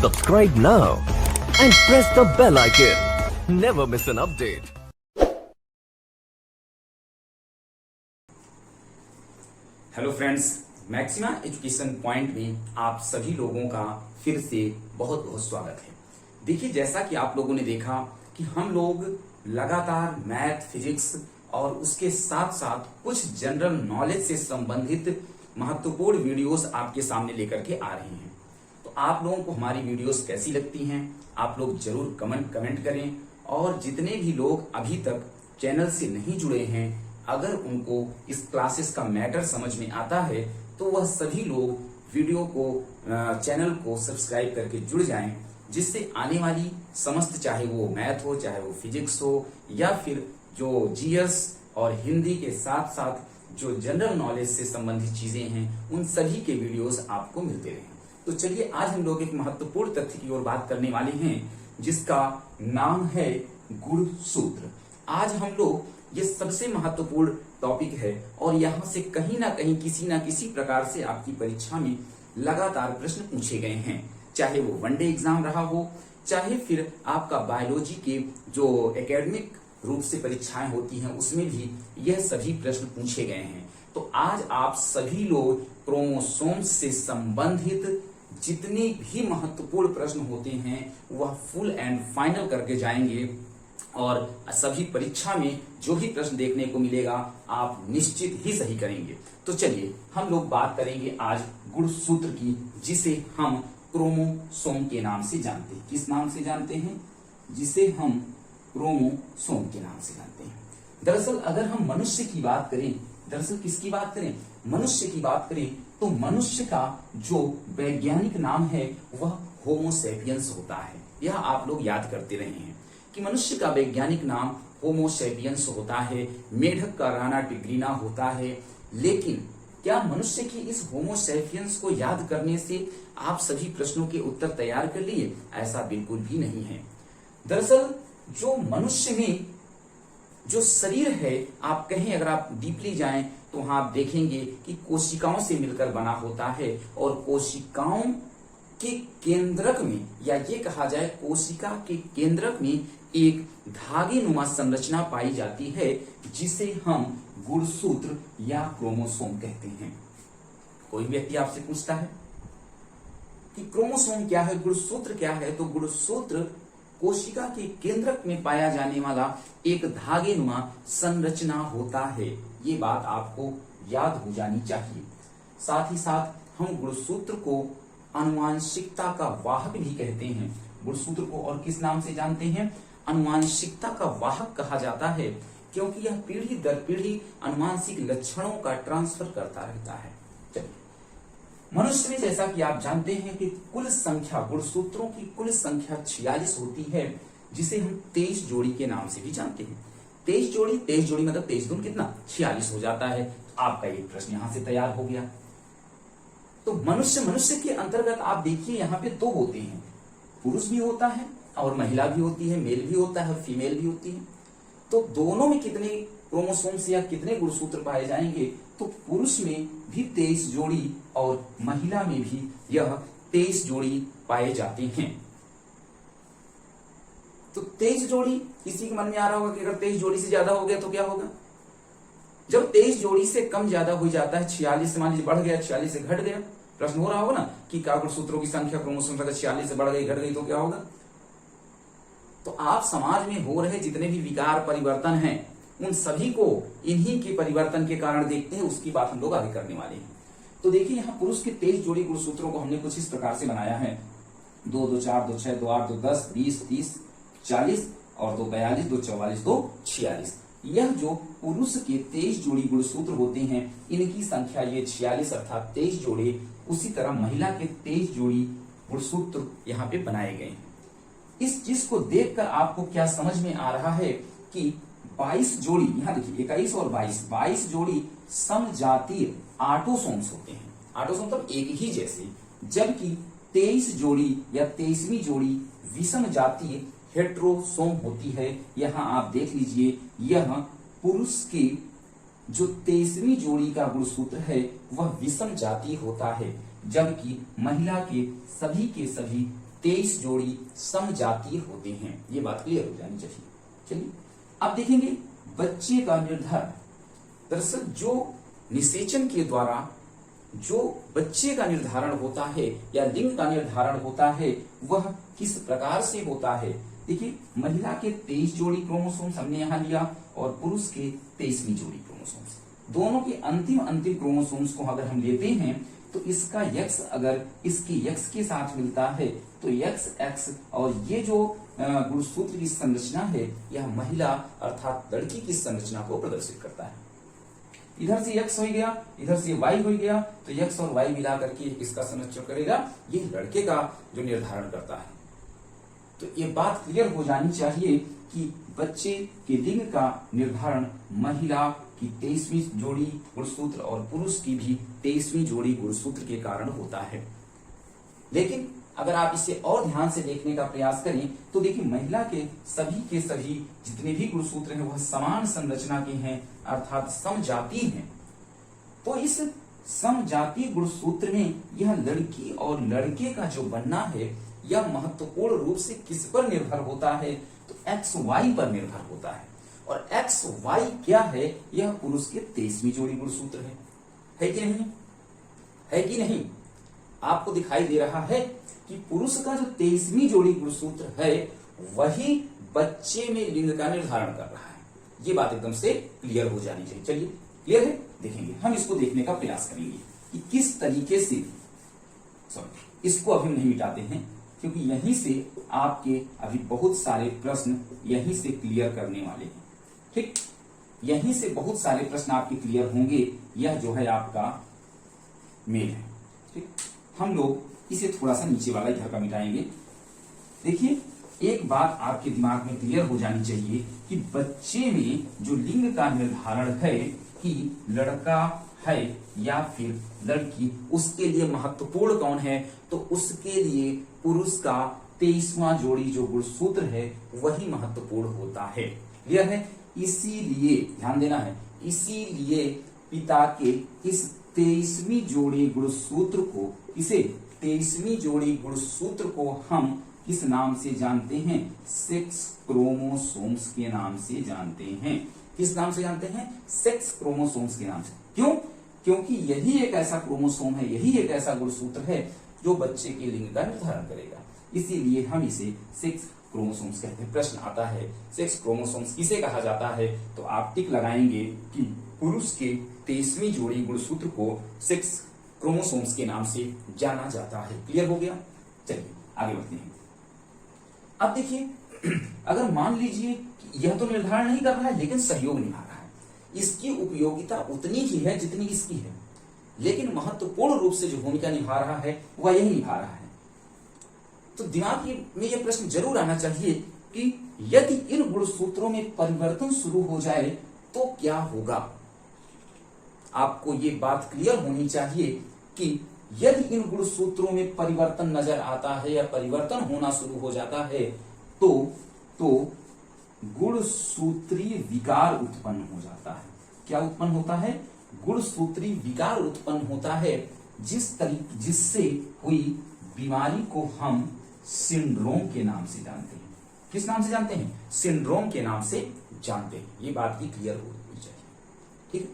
Subscribe now and press the bell icon. Never miss an update. Hello friends, maxima education point में आप सभी लोगों का फिर से बहुत बहुत स्वागत है। देखिए, जैसा कि आप लोगों ने देखा कि हम लोग लगातार मैथ, फिजिक्स और उसके साथ साथ कुछ जनरल नॉलेज से संबंधित महत्वपूर्ण वीडियोस आपके सामने लेकर के आ रहे हैं। तो आप लोगों को हमारी वीडियोस कैसी लगती हैं, आप लोग जरूर कमेंट करें। और जितने भी लोग अभी तक चैनल से नहीं जुड़े हैं, अगर उनको इस क्लासेस का मैटर समझ में आता है तो वह सभी लोग वीडियो को चैनल को सब्सक्राइब करके जुड़ जाएं, जिससे आने वाली समस्त, चाहे वो मैथ हो, चाहे वो फिजिक्स हो, या फिर जो जीएस और हिंदी के साथ साथ जो जनरल नॉलेज से संबंधित चीजें हैं, उन सभी के वीडियोस आपको मिलते रहें। तो चलिए, आज हम लोग एक महत्वपूर्ण तथ्य की ओर बात करने वाले हैं, जिसका नाम है गुणसूत्र। आज हम लोग, ये सबसे महत्वपूर्ण टॉपिक है और यहाँ से कहीं ना कहीं किसी ना किसी प्रकार से आपकी परीक्षा में लगातार प्रश्न पूछे गए हैं। चाहे वो वनडे एग्जाम रहा हो, चाहे फिर आपका बायोलॉजी के जो एकेडमिक रूप से परीक्षाएं होती हैं, उसमें भी यह सभी प्रश्न पूछे गए हैं। तो आज आप सभी लोग क्रोमोसोम से संबंधित जितने भी महत्वपूर्ण प्रश्न होते हैं वह फुल एंड फाइनल करके जाएंगे, और सभी परीक्षा में जो भी प्रश्न देखने को मिलेगा आप निश्चित ही सही करेंगे। तो चलिए, हम लोग बात करेंगे आज गुणसूत्र की, जिसे हम क्रोमोसोम के नाम से जानते हैं। किस नाम से जानते हैं? जिसे हम क्रोमोसोम के नाम से जानते हैं। दरअसल अगर हम मनुष्य की बात करें, दरअसल किसकी बात करें? मनुष्य की बात करें तो मनुष्य का जो वैज्ञानिक नाम है वह होमो सेपियंस होता है। यह आप लोग याद करते रहे हैं कि मनुष्य का वैज्ञानिक नाम होमो सेपियंस होता है, मेढक का राणा टिग्रीना होता है। लेकिन क्या मनुष्य की इस होमो सेपियंस को याद करने से आप सभी प्रश्नों के उत्तर तैयार कर लिए? ऐसा बिल्कुल भी नहीं है। दरअसल जो मनुष्य में जो शरीर है, आप कहें, अगर आप डीपली जाएं तो वहां आप देखेंगे कि कोशिकाओं से मिलकर बना होता है, और कोशिकाओं के केंद्रक में, या ये कहा जाए कोशिका के केंद्रक में एक धागे नुमा संरचना पाई जाती है, जिसे हम गुणसूत्र या क्रोमोसोम कहते हैं। कोई व्यक्ति आपसे पूछता है कि क्रोमोसोम क्या है, गुणसूत्र क्या है, तो गुणसूत्र कोशिका के केंद्रक में पाया जाने वाला एक धागे नुमा संरचना होता है। ये बात आपको याद हो जानी चाहिए। साथ ही साथ हम गुणसूत्र को आनुवांशिकता का वाहक भी कहते हैं। गुणसूत्र को और किस नाम से जानते हैं? आनुवांशिकता का वाहक कहा जाता है, क्योंकि यह पीढ़ी दर पीढ़ी आनुवांशिक लक्षणों का ट्रांसफर करता रहता है। मनुष्य में, जैसा कि आप जानते हैं कि कुल संख्या, गुणसूत्रों की कुल संख्या 46 होती है, जिसे हम 23 जोड़ी के नाम से भी जानते हैं। 23 जोड़ी मतलब 23 दूनी कितना? 46 हो जाता है। आपका एक प्रश्न यहां से तैयार हो गया। तो मनुष्य के अंतर्गत आप देखिए, यहाँ पे दो होते हैं, पुरुष भी होता है और महिला भी होती है, मेल भी होता है, फीमेल भी होती है। तो दोनों में कितने क्रोमोसोम्स या कितने गुणसूत्र पाए जाएंगे? तो पुरुष में भी 23 जोड़ी और महिला में भी यह 23 जोड़ी पाए जाते हैं। तो 23 जोड़ी, किसी के मन में आ रहा होगा कि अगर 23 जोड़ी से ज्यादा हो गया तो क्या होगा? जब 23 जोड़ी से कम ज्यादा हो जाता है, 46 से मान लीजिए बढ़ गया, 46 से घट गया, प्रश्न हो रहा होगा ना कि क्या गुणसूत्रों की संख्या क्रोमोसोम अगर 46 से बढ़ गई, घट गई तो क्या होगा? तो आप समाज में हो रहे जितने भी विकार परिवर्तन हैं, उन सभी को इन्हीं के परिवर्तन के कारण देखते हैं। उसकी बात हम लोग आगे करने वाले हैं। तो देखिए, यहाँ पुरुष के 23 जोड़ी गुणसूत्रों को हमने कुछ इस प्रकार से बनाया है। 2, 2, 4, 2, 6, 2, 8, 2, 10, 20, 30, 40 और 2, 42, 2, 44, 2, 46। यह जो पुरुष के 23 जोड़ी गुणसूत्र होते हैं, इनकी संख्या ये 46 अर्थात 23 जोड़े। उसी तरह महिला के 23 जोड़ी गुणसूत्र यहाँ पे बनाए गए हैं। इस चीज को देखकर आपको क्या समझ में आ रहा है कि 22 जोड़ी, यहाँ देखिए 21 और 22 जोड़ी समजातीय ऑटोसोम्स होते हैं। ऑटोसोम मतलब एक ही जैसे, जबकि 23 जोड़ी या 23वीं जोड़ी विषम जातीय हेट्रोसोम होती है। यहाँ आप देख लीजिए, यह पुरुष की जो 23वीं जोड़ी का गुणसूत्र है वह विषम जातीय होता है, जबकि महिला के सभी 23 जोड़ी समजातीय होते हैं। ये बात क्लियर हो जानी चाहिए। चलिए अब देखेंगे बच्चे का निर्धारण। दरअसल जो निषेचन के द्वारा जो बच्चे का निर्धारण होता है या लिंग का निर्धारण होता है वह किस प्रकार से होता है। देखिए महिला के 23 जोड़ी क्रोमोसोम्स हमने यहाँ लिया और पुरुष के 23वीं जोड़ी क्रोमोसोम्स, दोनों के अंतिम क्रोमोसोम्स को अगर हम लेते हैं तो इसका यक्स अगर इसकी यक्स के साथ मिलता है तो यक्स एक्स, और ये जो गुणसूत्र की संरचना है यह महिला अर्थात लड़की की संरचना को प्रदर्शित करता है। इधर से x हो गया, इधर से y हो गया, तो x और y मिला करके किसका संरक्षण करेगा, ये लड़के का जो निर्धारण करता है। तो ये बात क्लियर हो जानी चाहिए कि बच्चे के लिंग का निर्धारण महिला की 23वीं जोड़ी गुणसूत्र और पुरुष की भी 23वीं जोड़ी गुणसूत्र के कारण होता है। लेकिन अगर आप इसे और ध्यान से देखने का प्रयास करें तो देखिए महिला के सभी जितने भी गुणसूत्र हैं वह समान संरचना के हैं अर्थात समजातीय हैं। तो इस समजातीय गुणसूत्र में यह लड़की और लड़के का जो बनना है यह महत्वपूर्ण रूप से किस पर निर्भर होता है, तो एक्स वाई पर निर्भर होता है। और एक्स वाई क्या है, यह पुरुष के 23वीं जोड़ी गुणसूत्र है कि नहीं, है कि नहीं। आपको दिखाई दे रहा है कि पुरुष का जो 23वीं जोड़ी गुणसूत्र है वही बच्चे में लिंग का निर्धारण कर रहा है। ये बात एकदम से क्लियर हो जानी चाहिए। चलिए क्लियर है, देखेंगे हम इसको देखने का प्रयास करेंगे कि किस तरीके से, सॉरी इसको अभी नहीं मिटाते हैं क्योंकि यहीं से आपके अभी बहुत सारे प्रश्न यहीं से क्लियर करने वाले हैं। ठीक, यहीं से बहुत सारे प्रश्न आपके क्लियर होंगे। यह जो है आपका मेल है। ठीक, हम लोग इसे थोड़ा सा नीचे वाला इधर का मिटाएंगे। देखिए एक बात आपके दिमाग में क्लियर हो जानी चाहिए कि बच्चे में जो लिंग का निर्धारण है कि लड़का है या फिर लड़की, उसके लिए महत्वपूर्ण कौन है, तो उसके लिए पुरुष का 23वां जोड़ी जो गुणसूत्र है वही महत्वपूर्ण होता है। क्लियर है, इसीलिए ध्यान देना है, इसीलिए पिता के इस 23वीं जोड़ी गुणसूत्र को, इसे 23वीं जोड़ी गुणसूत्र को हम किस नाम से जानते हैं, सेक्स क्रोमोसोम्स के नाम से जानते हैं। किस नाम से जानते हैं, सेक्स क्रोमोसोम्स के नाम से। क्यों, क्योंकि यही एक ऐसा क्रोमोसोम है, यही एक ऐसा गुणसूत्र है जो बच्चे के लिंग का निर्धारण करेगा। इसीलिए हम इसे सेक्स क्रोमोसोम्स कहते हैं। प्रश्न आता है सेक्स क्रोमोसोम्स किसे कहा जाता है, तो आप टिक लगाएंगे कि पुरुष के 23वीं जोड़ी गुणसूत्र को सेक्स क्रोमोसोम्स के नाम से जाना जाता है। क्लियर हो गया, चलिए आगे बढ़ते हैं। अब देखिए अगर मान लीजिए कि यह तो निर्धारण नहीं कर रहा है लेकिन सहयोग निभा रहा है, इसकी उपयोगिता उतनी ही है जितनी इसकी है, लेकिन महत्वपूर्ण रूप से जो भूमिका निभा रहा है वह यही निभा रहा है। तो दिमाग में यह प्रश्न जरूर आना चाहिए कि यदि इन गुणसूत्रों में परिवर्तन शुरू हो जाए तो क्या होगा। आपको ये बात क्लियर होनी चाहिए कि यदि इन गुणसूत्रों में परिवर्तन नजर आता है या परिवर्तन होना शुरू हो जाता है तो गुणसूत्रीय विकार उत्पन्न हो जाता है। क्या उत्पन्न होता है, गुणसूत्रीय विकार उत्पन्न होता है, जिससे हुई बीमारी को हम सिंड्रोम के नाम से जानते हैं। किस नाम से जानते हैं, सिंड्रोम के नाम से जानते हैं। ये बात भी क्लियर होनी चाहिए। ठीक है,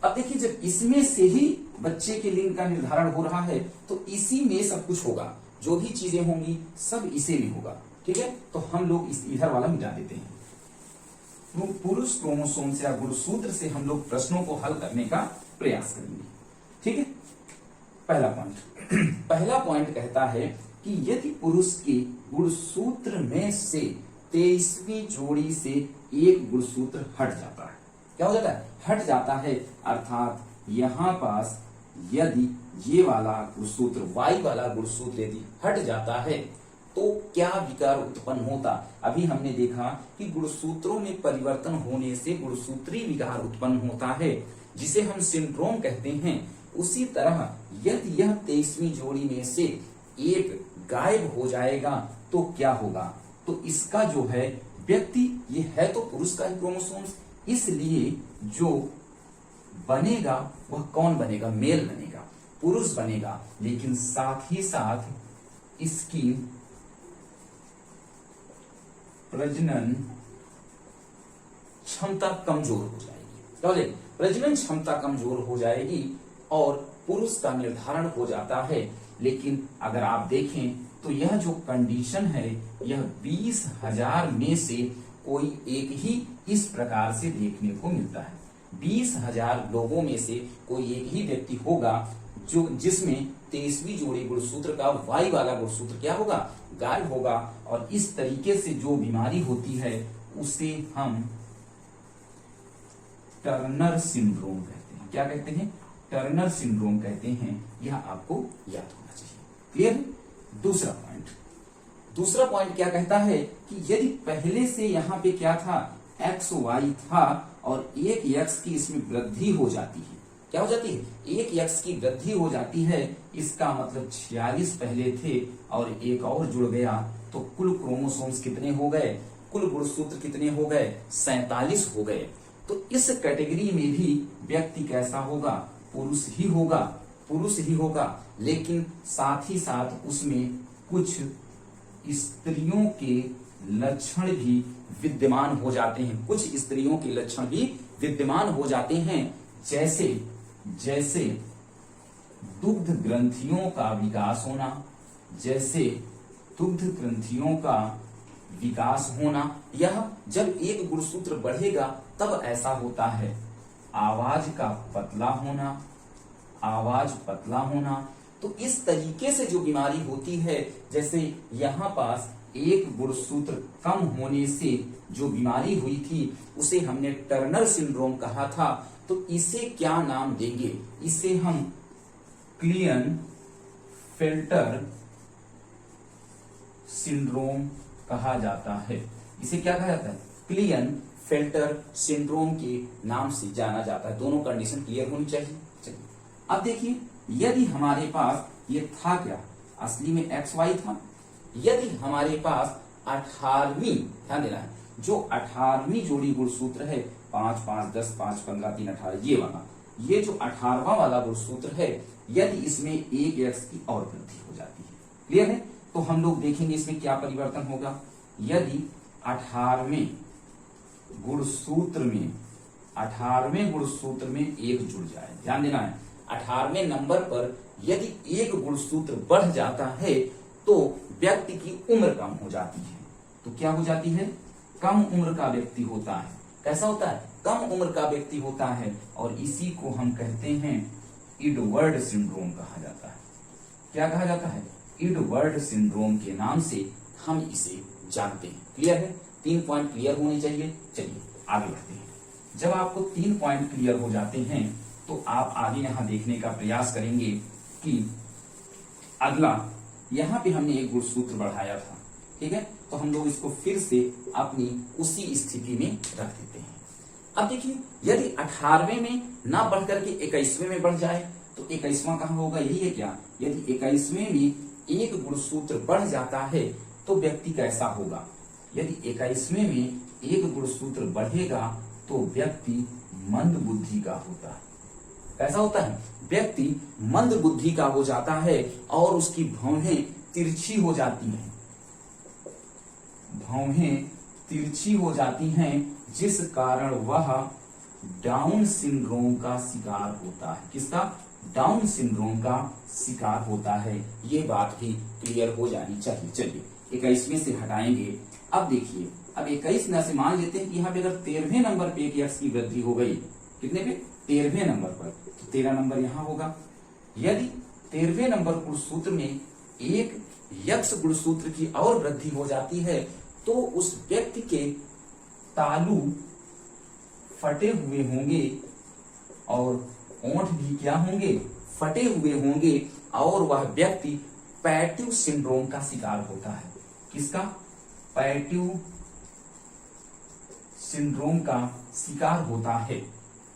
अब देखिए जब इसमें से ही बच्चे के लिंग का निर्धारण हो रहा है तो इसी में सब कुछ होगा, जो भी चीजें होंगी सब इसे में होगा। ठीक है, तो हम लोग इस इधर वाला मिटा देते हैं। तो पुरुष क्रोमोसोम से या गुणसूत्र से हम लोग प्रश्नों को हल करने का प्रयास करेंगे। ठीक है, पहला पॉइंट कहता है कि यदि पुरुष के गुणसूत्र में से 23वीं जोड़ी से एक गुणसूत्र हट जाता है, क्या हो जाता है, हट जाता है, अर्थात यहां पास यदि ये वाला गुणसूत्र Y वाला गुणसूत्र यदि हट जाता है तो क्या विकार उत्पन्न होता। अभी हमने देखा कि गुणसूत्रों में परिवर्तन होने से गुणसूत्रीय विकार उत्पन्न होता है जिसे हम सिंड्रोम कहते हैं। उसी तरह यदि यह 23वीं जोड़ी में से एक गायब हो जाएगा तो क्या होगा, तो इसका जो है व्यक्ति, ये है तो पुरुष का ही क्रोमोसोम्स, इसलिए जो बनेगा वह कौन बनेगा, मेल बनेगा। पुरुष बनेगा, लेकिन साथ ही साथ इसकी प्रजनन क्षमता कमजोर हो जाएगी। क्या हो जाएगी? प्रजनन क्षमता कमजोर हो जाएगी और पुरुष का निर्धारण हो जाता है। लेकिन अगर आप देखें तो यह जो कंडीशन है, यह 20,000 में से कोई एक ही इस प्रकार से देखने को मिलता है। 20,000 लोगों में से कोई एक ही व्यक्ति होगा जो जिसमें 23वीं जोड़ी गुणसूत्र का वाई वाला गुणसूत्र क्या होगा? गायब होगा। और इस तरीके से जो बीमारी होती है उसे हम टर्नर सिंड्रोम कहते हैं। क्या कहते हैं? टर्नर सिंड्रोम कहते हैं। यह आपको याद होना चाहिए। क्लियर है? दूसरा पॉइंट क्या कहता है कि यदि पहले से यहाँ पे क्या था, एक्स वाई था और एक एक्स की इसमें वृद्धि हो जाती है। क्या हो जाती है? एक एक्स की वृद्धि हो जाती है। इसका मतलब 46 पहले थे और एक और जुड़ गया तो कुल क्रोमोसोम्स कितने हो गए? कुल गुणसूत्र कितने हो गए? 47 हो गए। तो इस कैटेगरी में भी व्यक्ति कैसा होगा? पुरुष ही होगा। लेकिन साथ ही साथ उसमें कुछ स्त्रियों के लक्षण भी विद्यमान हो जाते हैं। कुछ स्त्रियों के लक्षण भी विद्यमान हो जाते हैं, जैसे दुग्ध ग्रंथियों का विकास होना। यह जब एक गुणसूत्र बढ़ेगा तब ऐसा होता है। आवाज पतला होना। तो इस तरीके से जो बीमारी होती है, जैसे यहाँ पास एक गुणसूत्र कम होने से जो बीमारी हुई थी उसे हमने टर्नर सिंड्रोम कहा था। तो इसे क्या नाम देंगे? इसे हम क्लियन-फेल्टर सिंड्रोम कहा जाता है। इसे क्या कहा जाता है? क्लियन-फेल्टर सिंड्रोम के नाम से जाना जाता है। दोनों कंडीशन क्लियर होनी चाहिए। चलिए अब देखिए, यदि हमारे पास ये था क्या, असली में एक्स वाई था। यदि हमारे पास 18वीं, ध्यान देना है, जो 18वीं जोड़ी गुणसूत्र है 5, 5, 10, 5, 15, 3, 18, ये वाला, ये जो 18वां वाला गुणसूत्र है, यदि इसमें एक एक्स की और वृद्धि हो जाती है, क्लियर है, तो हम लोग देखेंगे इसमें क्या परिवर्तन होगा। यदि 18वें गुणसूत्र में एक जुड़ जाए, ध्यान देना है, 18वें नंबर पर यदि एक गुणसूत्र बढ़ जाता है तो व्यक्ति की उम्र कम हो जाती है। तो क्या हो जाती है? कम उम्र का व्यक्ति होता है। कैसा होता है? कम उम्र का व्यक्ति होता है। और इसी को हम कहते हैं एडवर्ड सिंड्रोम कहा जाता है। क्या कहा जाता है? एडवर्ड सिंड्रोम के नाम से हम इसे जानते हैं। क्लियर है? 3 पॉइंट क्लियर होने चाहिए। चलिए आगे बढ़ते हैं। जब आपको 3 पॉइंट क्लियर हो जाते हैं तो आप आगे यहां देखने का प्रयास करेंगे कि अगला, यहां पे हमने एक गुणसूत्र बढ़ाया था, ठीक है, तो हम लोग इसको फिर से अपनी उसी स्थिति में रख देते हैं। अब देखिए, यदि 18वें में ना बढ़ करके 21वें में बढ़ जाए तो 21वां कहां होगा? यही है क्या? यदि 21वें में एक गुणसूत्र बढ़ जाता है तो व्यक्ति कैसा होगा? यदि 21वें में एक गुणसूत्र बढ़ेगा तो व्यक्ति मंद बुद्धि का होता है। कैसा होता है? व्यक्ति मंद बुद्धि का हो जाता है और उसकी भौहें तिरछी हो जाती हैं, जिस कारण वह डाउन सिंड्रोम का शिकार होता है। किसका? डाउन सिंड्रोम का शिकार होता है। ये बात भी क्लियर हो जानी चाहिए। चलिए 21वें से हटाएंगे। अब देखिए, अब 21 से मान लेते हैं कि यहाँ पे अगर 13वें नंबर पे एक एक्स की वृद्धि हो गई, कितने पे? 13वें नंबर पर, तो 13 नंबर यहाँ होगा। यदि 13वें नंबर गुणसूत्र में एक यक्ष गुणसूत्र की और वृद्धि हो जाती है तो उस व्यक्ति के तालू फटे हुए होंगे और ओंठ भी क्या होंगे? फटे हुए होंगे और वह व्यक्ति पैटिव सिंड्रोम का शिकार होता है। किसका? पैटिव सिंड्रोम का शिकार होता है।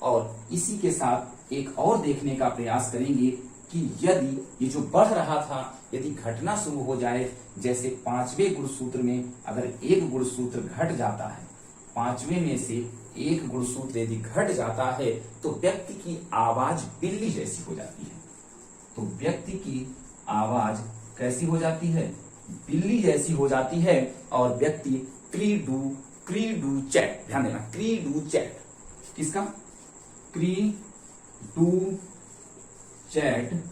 और इसी के साथ एक और देखने का प्रयास करेंगे कि यदि ये जो बढ़ रहा था, यदि घटना शुरू हो जाए, जैसे 5वें गुणसूत्र में अगर एक गुणसूत्र घट जाता है, 5वें में से एक गुणसूत्र यदि घट जाता है तो व्यक्ति की आवाज बिल्ली जैसी हो जाती है। तो व्यक्ति की आवाज कैसी हो जाती है? बिल्ली जैसी हो जाती है। और व्यक्ति क्री डू चैट, ध्यान देना, क्री डू चैट किसका? क्री डू चैट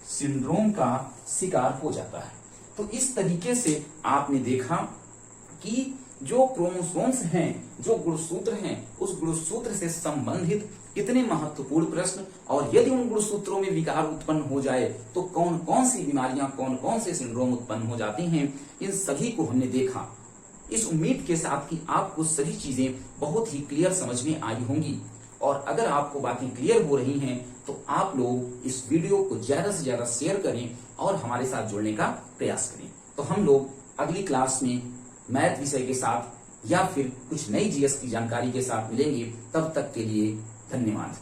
सिंड्रोम का शिकार हो जाता है। तो इस तरीके से आपने देखा कि जो क्रोमोसोम्स हैं, जो गुणसूत्र हैं, उस गुणसूत्र से संबंधित कितने महत्वपूर्ण प्रश्न, और यदि उन गुणसूत्रों में विकार उत्पन्न हो जाए तो कौन कौन सी बीमारियां, कौन कौन से सिंड्रोम उत्पन्न हो जाते हैं, इन सभी को हमने देखा। इस उम्मीद के साथ कि आपको सभी चीजें बहुत ही क्लियर समझ में आई होंगी। और अगर आपको बातें क्लियर हो रही हैं तो आप लोग इस वीडियो को ज्यादा से ज्यादा शेयर करें और हमारे साथ जुड़ने का प्रयास करें। तो हम लोग अगली क्लास में मैथ विषय के साथ या फिर कुछ नई जीएस की जानकारी के साथ मिलेंगे। तब तक के लिए धन्यवाद।